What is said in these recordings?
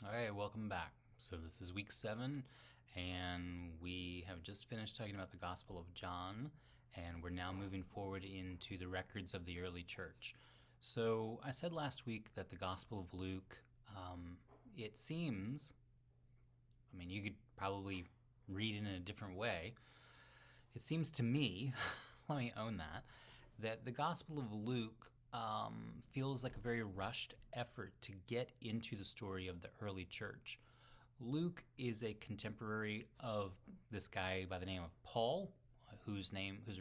All right, welcome back. So this is week 7, and we have just finished talking about the Gospel of John, and we're now moving forward into the records of the early church. So I said last week that the Gospel of Luke, it seems, you could probably read it in a different way. It seems to me, let me own that the Gospel of Luke feels like a very rushed effort to get into the story of the early church. Luke is a contemporary of this guy by the name of Paul, whose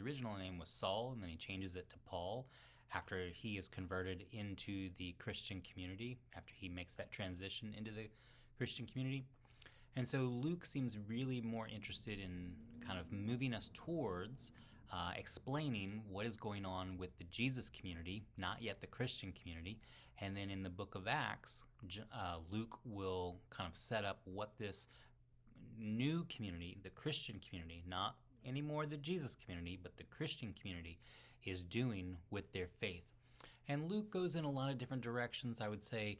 original name was Saul, and then he changes it to Paul after he is converted into the Christian community, after he makes that transition into the Christian community. And so Luke seems really more interested in kind of moving us towards explaining what is going on with the Jesus community, not yet the Christian community. And then in the book of Acts, Luke will kind of set up what this new community, the Christian community, not anymore the Jesus community, but the Christian community, is doing with their faith. And Luke goes in a lot of different directions. I would say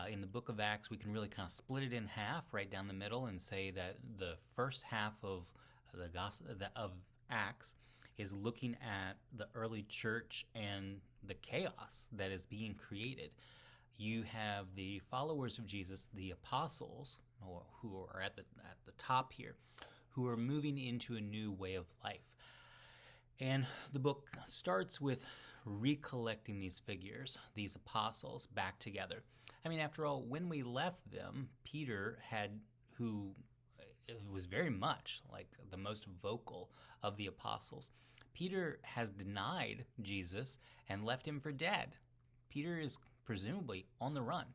in the book of Acts, we can really kind of split it in half right down the middle and say that the first half of the gospel of Acts is looking at the early church and the chaos that is being created. You have the followers of Jesus, the apostles, who are at the top here, who are moving into a new way of life. And the book starts with recollecting these figures, these apostles, back together. After all, when we left them, Peter who was very much like the most vocal of the apostles. Peter has denied Jesus and left him for dead. Peter is presumably on the run.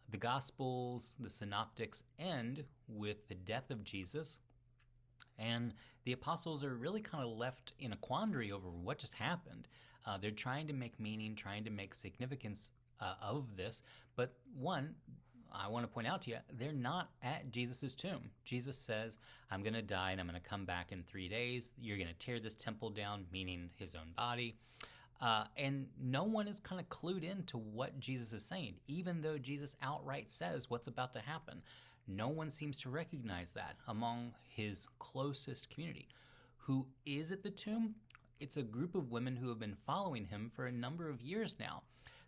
The Gospels, the Synoptics, end with the death of Jesus, and the apostles are really kind of left in a quandary over what just happened. They're trying to make meaning, trying to make significance of this, but one, I want to point out to you, they're not at Jesus' tomb. Jesus says, I'm going to die and I'm going to come back in 3 days. You're going to tear this temple down, meaning his own body. And no one is kind of clued into what Jesus is saying, even though Jesus outright says what's about to happen. No one seems to recognize that among his closest community. Who is at the tomb? It's a group of women who have been following him for a number of years now.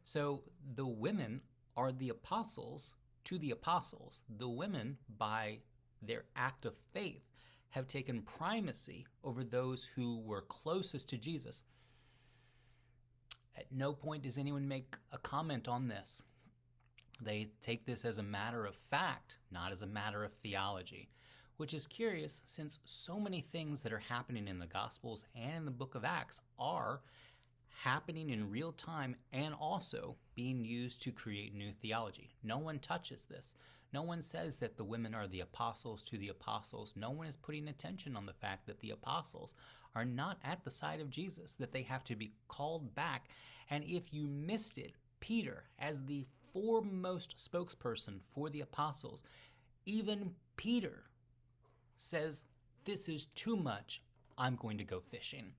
So the women are the apostles to the apostles. The women, by their act of faith, have taken primacy over those who were closest to Jesus. At no point does anyone make a comment on this. They take this as a matter of fact, not as a matter of theology, which is curious since so many things that are happening in the Gospels and in the book of Acts are happening in real time and also being used to create new theology. No one touches this. No one says that the women are the apostles to the apostles. No one is putting attention on the fact that the apostles are not at the side of Jesus, that they have to be called back. And if you missed it, Peter, as the foremost spokesperson for the apostles, even Peter says, "This is too much. I'm going to go fishing."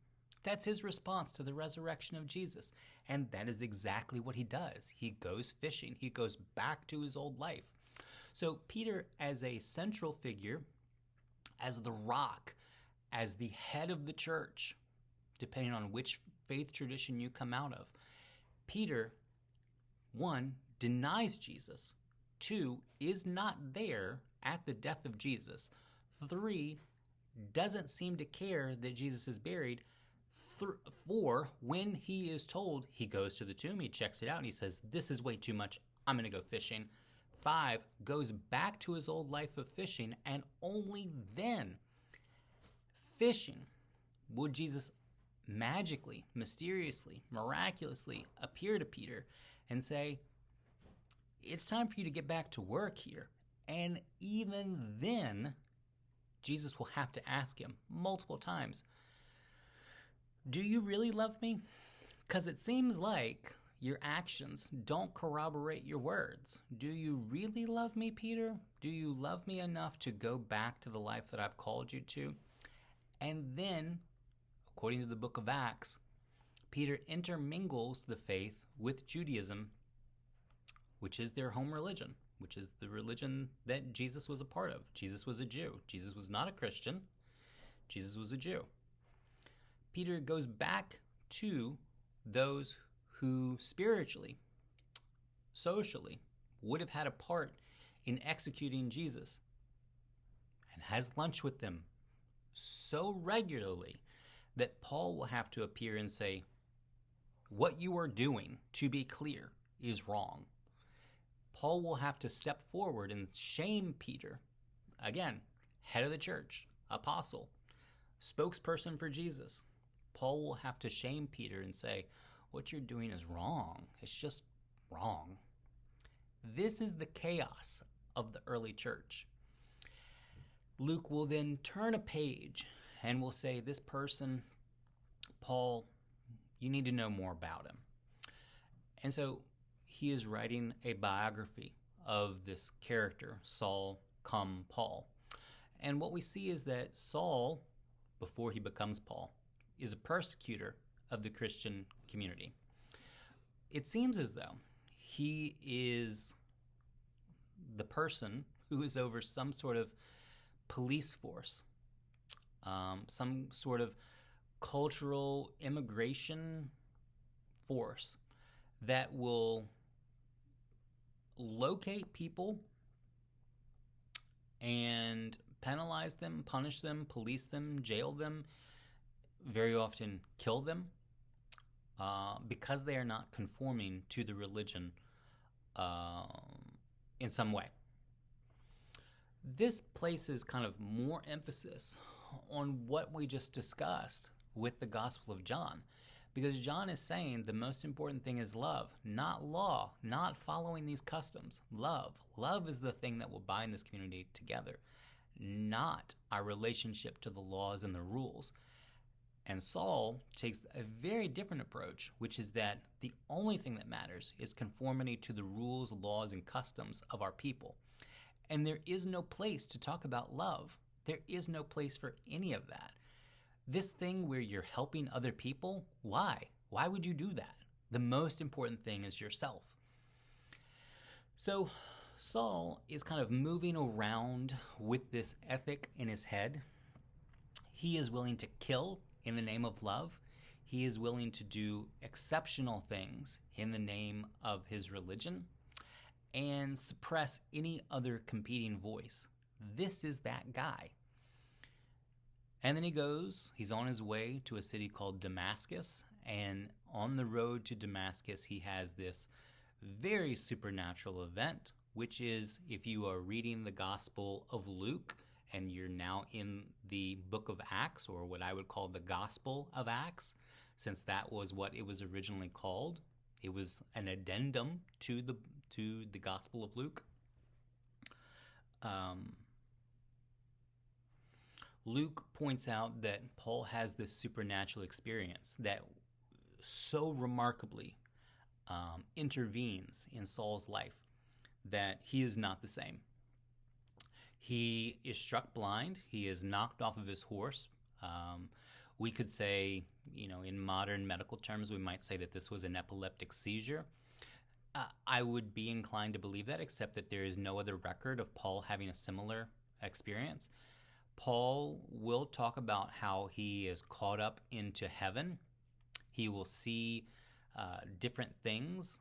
That's his response to the resurrection of Jesus. And that is exactly what he does. He goes fishing. He goes back to his old life. So Peter, as a central figure, as the rock, as the head of the church, depending on which faith tradition you come out of, Peter, 1, denies Jesus. 2, is not there at the death of Jesus. 3, doesn't seem to care that Jesus is buried. 4, when he is told, he goes to the tomb, he checks it out, and he says, "This is way too much. I'm going to go fishing." 5, goes back to his old life of fishing, and only then, fishing, would Jesus magically, mysteriously, miraculously appear to Peter and say, "It's time for you to get back to work here." And even then, Jesus will have to ask him multiple times, "Do you really love me? Because it seems like your actions don't corroborate your words. Do you really love me, Peter? Do you love me enough to go back to the life that I've called you to?" And then, according to the book of Acts, Peter intermingles the faith with Judaism, which is their home religion. which is the religion that Jesus was a part of. Jesus was a Jew. Jesus was not a Christian. Jesus was a Jew. Peter goes back to those who spiritually, socially, would have had a part in executing Jesus, and has lunch with them so regularly that Paul will have to appear and say, what you are doing, to be clear, is wrong. Paul will have to step forward and shame Peter. Again, head of the church, apostle, spokesperson for Jesus. Paul will have to shame Peter and say, what you're doing is wrong. It's just wrong. This is the chaos of the early church. Luke will then turn a page and will say, this person, Paul, you need to know more about him. And so he is writing a biography of this character, Saul, come Paul. And what we see is that Saul, before he becomes Paul, is a persecutor of the Christian community. It seems as though he is the person who is over some sort of police force, some sort of cultural immigration force that will locate people and penalize them, punish them, police them, jail them, very often kill them, because they are not conforming to the religion in some way. This places kind of more emphasis on what we just discussed with the Gospel of John, because John is saying the most important thing is love, not law, not following these customs. Love. Love is the thing that will bind this community together, not our relationship to the laws and the rules. And Saul takes a very different approach, which is that the only thing that matters is conformity to the rules, laws, and customs of our people. And there is no place to talk about love. There is no place for any of that. This thing where you're helping other people, why? Why would you do that? The most important thing is yourself. So Saul is kind of moving around with this ethic in his head. He is willing to kill in the name of love. He is willing to do exceptional things in the name of his religion and suppress any other competing voice. This is that guy. And then he's on his way to a city called Damascus, and on the road to Damascus, he has this very supernatural event, which is, if you are reading the Gospel of Luke, and you're now in the book of Acts, or what I would call the Gospel of Acts, since that was what it was originally called. It was an addendum to the Gospel of Luke. Luke points out that Paul has this supernatural experience that so remarkably intervenes in Saul's life that he is not the same. He is struck blind. He is knocked off of his horse. We could say, in modern medical terms, we might say that this was an epileptic seizure. I would be inclined to believe that, except that there is no other record of Paul having a similar experience. Paul will talk about how he is caught up into heaven. He will see different things,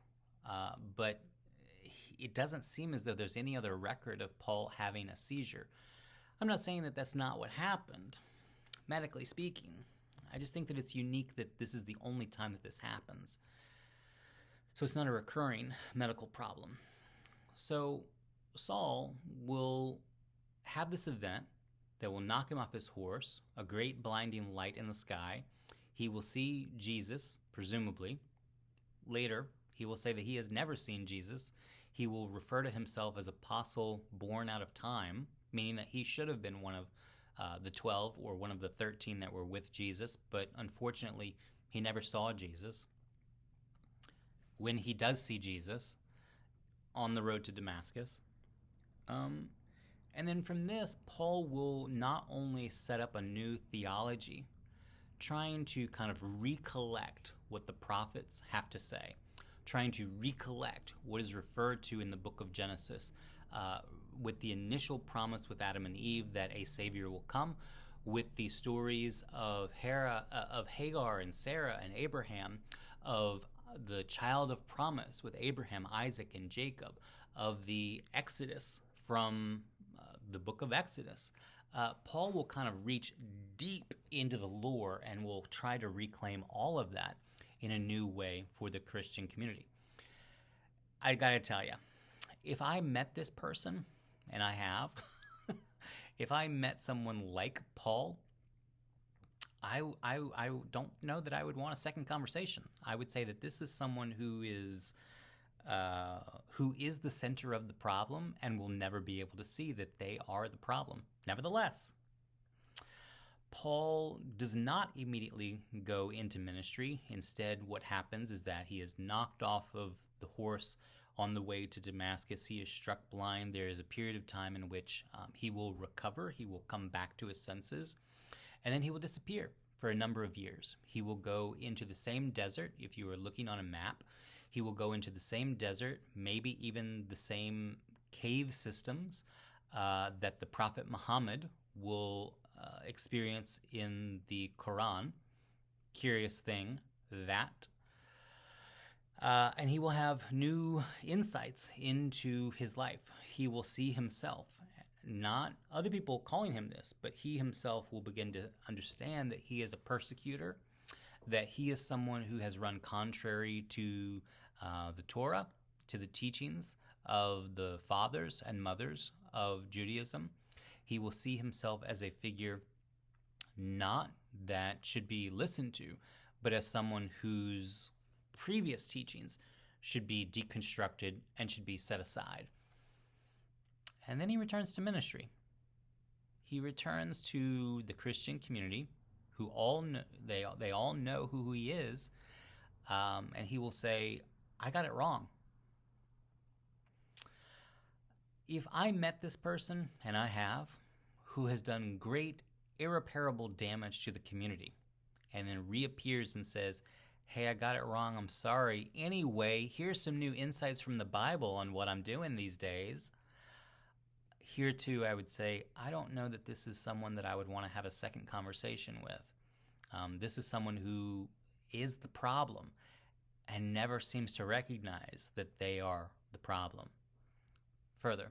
but it doesn't seem as though there's any other record of Paul having a seizure. I'm not saying that that's not what happened, medically speaking. I just think that it's unique that this is the only time that this happens. So it's not a recurring medical problem. So Saul will have this event that will knock him off his horse, a great blinding light in the sky. He will see Jesus, presumably. Later, he will say that he has never seen Jesus. He will refer to himself as apostle born out of time, meaning that he should have been one of the 12 or one of the 13 that were with Jesus, but unfortunately, he never saw Jesus. When he does see Jesus on the road to Damascus, and then from this, Paul will not only set up a new theology, trying to kind of recollect what the prophets have to say, trying to recollect what is referred to in the book of Genesis, with the initial promise with Adam and Eve that a Savior will come, with the stories of Hagar and Sarah and Abraham, of the child of promise with Abraham, Isaac, and Jacob, of the Exodus from the book of Exodus. Paul will kind of reach deep into the lore and will try to reclaim all of that in a new way for the Christian community. I gotta tell you, if I met this person, and I have, if I met someone like Paul, I don't know that I would want a second conversation. I would say that this is someone who is the center of the problem and will never be able to see that they are the problem. Nevertheless, Paul does not immediately go into ministry. Instead, what happens is that he is knocked off of the horse on the way to Damascus. He is struck blind. There is a period of time in which he will recover. He will come back to his senses. And then he will disappear for a number of years. He will go into the same desert. If you are looking on a map, he will go into the same desert, maybe even the same cave systems that the Prophet Muhammad will experience in the Quran. Curious thing, that. And he will have new insights into his life. He will see himself, not other people calling him this, but he himself will begin to understand that he is a persecutor, that he is someone who has run contrary to the Torah, to the teachings of the fathers and mothers of Judaism. He will see himself as a figure not that should be listened to, but as someone whose previous teachings should be deconstructed and should be set aside. And then he returns to ministry. He returns to the Christian community, who all know, they all know who he is, and he will say, I got it wrong. If I met this person, and I have, who has done great, irreparable damage to the community, and then reappears and says, hey, I got it wrong, I'm sorry. Anyway, here's some new insights from the Bible on what I'm doing these days. Here too, I would say, I don't know that this is someone that I would want to have a second conversation with. This is someone who is the problem and never seems to recognize that they are the problem. Further,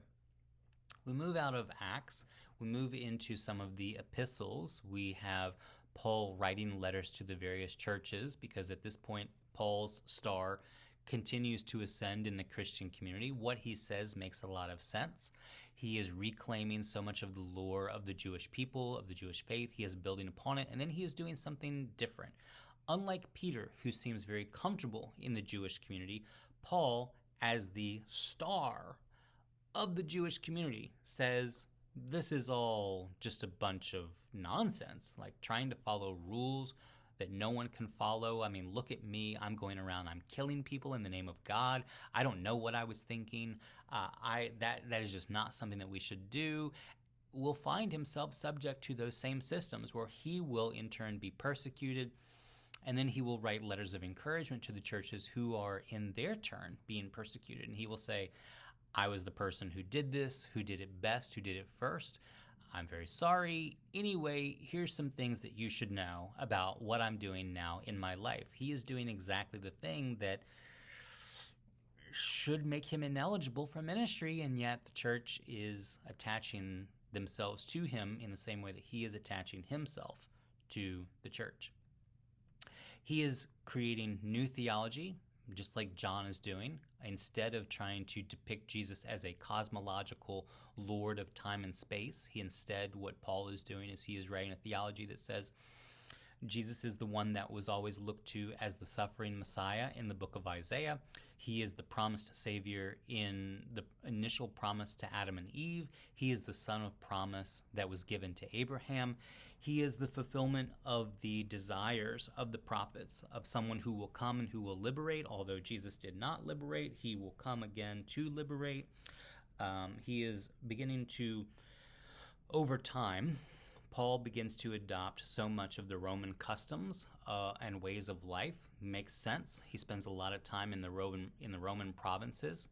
we move out of Acts, we move into some of the epistles. We have Paul writing letters to the various churches, because at this point, Paul's star continues to ascend in the Christian community. What he says makes a lot of sense. He is reclaiming so much of the lore of the Jewish people, of the Jewish faith. He is building upon it, and then he is doing something different. Unlike Peter, who seems very comfortable in the Jewish community, Paul, as the star of the Jewish community, says this is all just a bunch of nonsense, like trying to follow rules that no one can follow. I mean, look at me. I'm going around. I'm killing people in the name of God. I don't know what I was thinking. That is just not something that we should do. Will find himself subject to those same systems where he will in turn be persecuted, and then he will write letters of encouragement to the churches who are in their turn being persecuted. And he will say, I was the person who did this, who did it best, who did it first. I'm very sorry. Anyway, here's some things that you should know about what I'm doing now in my life. He is doing exactly the thing that should make him ineligible for ministry, and yet the church is attaching themselves to him in the same way that he is attaching himself to the church. He is creating new theology, just like John is doing. Instead of trying to depict Jesus as a cosmological lord of time and space, what Paul is doing is he is writing a theology that says Jesus is the one that was always looked to as the suffering Messiah in the book of Isaiah. He is the promised Savior in the initial promise to Adam and Eve. He is the son of promise that was given to Abraham. He is the fulfillment of the desires of the prophets, of someone who will come and who will liberate. Although Jesus did not liberate, he will come again to liberate. He is beginning to, over time, Paul begins to adopt so much of the Roman customs and ways of life. Makes sense. He spends a lot of time in the Roman provinces.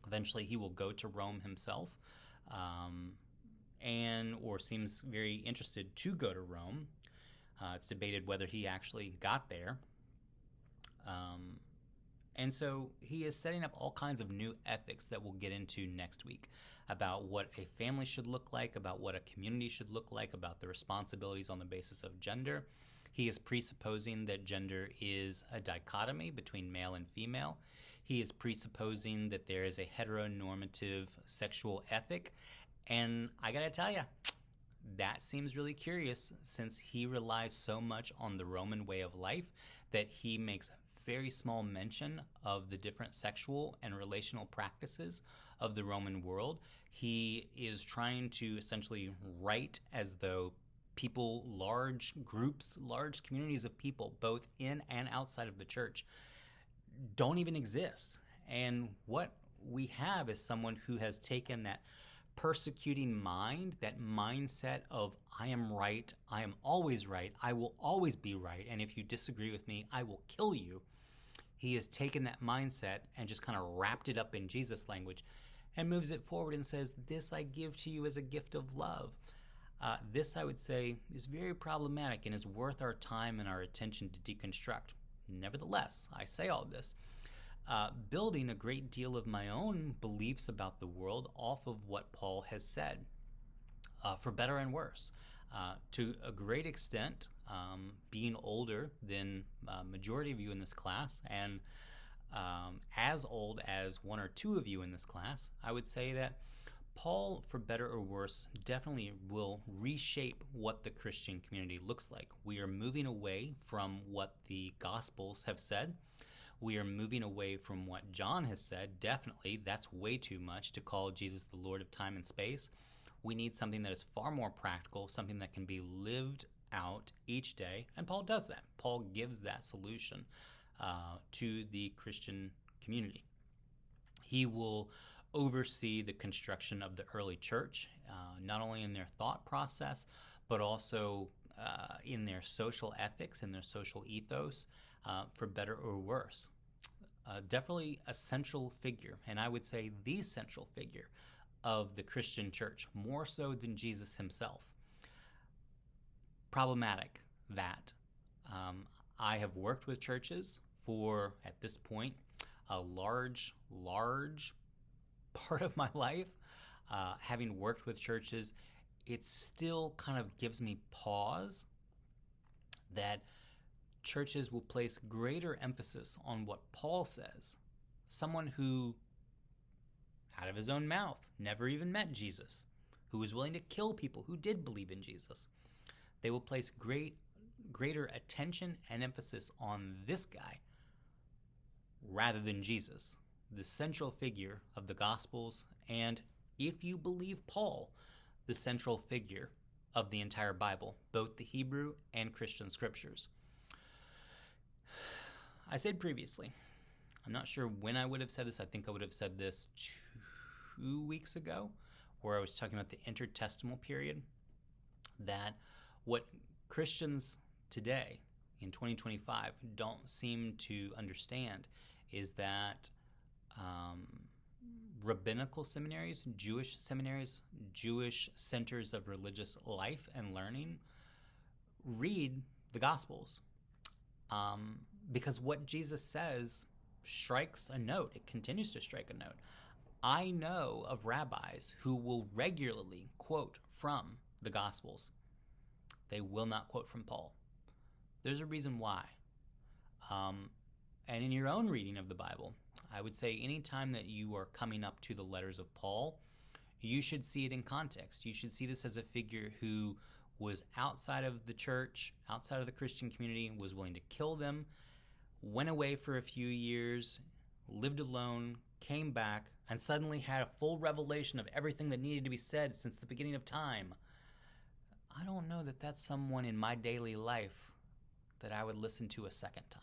Eventually, he will go to Rome himself, or seems very interested to go to Rome. It's debated whether he actually got there. And so he is setting up all kinds of new ethics that we'll get into next week about what a family should look like, about what a community should look like, about the responsibilities on the basis of gender. He is presupposing that gender is a dichotomy between male and female. He is presupposing that there is a heteronormative sexual ethic. And I gotta tell you, that seems really curious since he relies so much on the Roman way of life that he makes very small mention of the different sexual and relational practices of the Roman world. He is trying to essentially write as though people, large groups, large communities of people, both in and outside of the church, don't even exist. And what we have is someone who has taken that persecuting mind, that mindset of I am right, I am always right, I will always be right, and if you disagree with me, I will kill you. He has taken that mindset and just kind of wrapped it up in Jesus language and moves it forward and says, this I give to you as a gift of love. This, I would say, is very problematic and is worth our time and our attention to deconstruct. Nevertheless, I say all this, building a great deal of my own beliefs about the world off of what Paul has said, for better and worse. To a great extent, being older than majority of you in this class, and as old as one or two of you in this class, I would say that Paul, for better or worse, definitely will reshape what the Christian community looks like. We are moving away from what the Gospels have said. We are moving away from what John has said. Definitely, that's way too much to call Jesus the Lord of time and space. We need something that is far more practical, something that can be lived out each day, and Paul does that. Paul gives that solution to the Christian community. He will oversee the construction of the early church, not only in their thought process, but also in their social ethics, in their social ethos, for better or worse. Definitely a central figure, and I would say the central figure of the Christian church, more so than Jesus himself. Problematic that I have worked with churches for, at this point, a large part of my life. Having worked with churches, it still kind of gives me pause that churches will place greater emphasis on what Paul says, someone who, out of his own mouth, never even met Jesus, who was willing to kill people who did believe in Jesus. They will place greater attention and emphasis on this guy rather than Jesus, the central figure of the Gospels, and, if you believe Paul, the central figure of the entire Bible, both the Hebrew and Christian scriptures. I said previously, I'm not sure when I would have said this. I think I would have said this 2 weeks ago, where I was talking about the intertestamental period, that what Christians today in 2025 don't seem to understand is that rabbinical seminaries, Jewish centers of religious life and learning, read the Gospels. Because what Jesus says strikes a note. It continues to strike a note. I know of rabbis who will regularly quote from the Gospels. They will not quote from Paul. There's a reason why. And in your own reading of the Bible, I would say anytime that you are coming up to the letters of Paul, you should see it in context. You should see this as a figure who was outside of the church, outside of the Christian community, was willing to kill them, went away for a few years, lived alone, came back, and suddenly had a full revelation of everything that needed to be said since the beginning of time. I don't know that that's someone in my daily life that I would listen to a second time.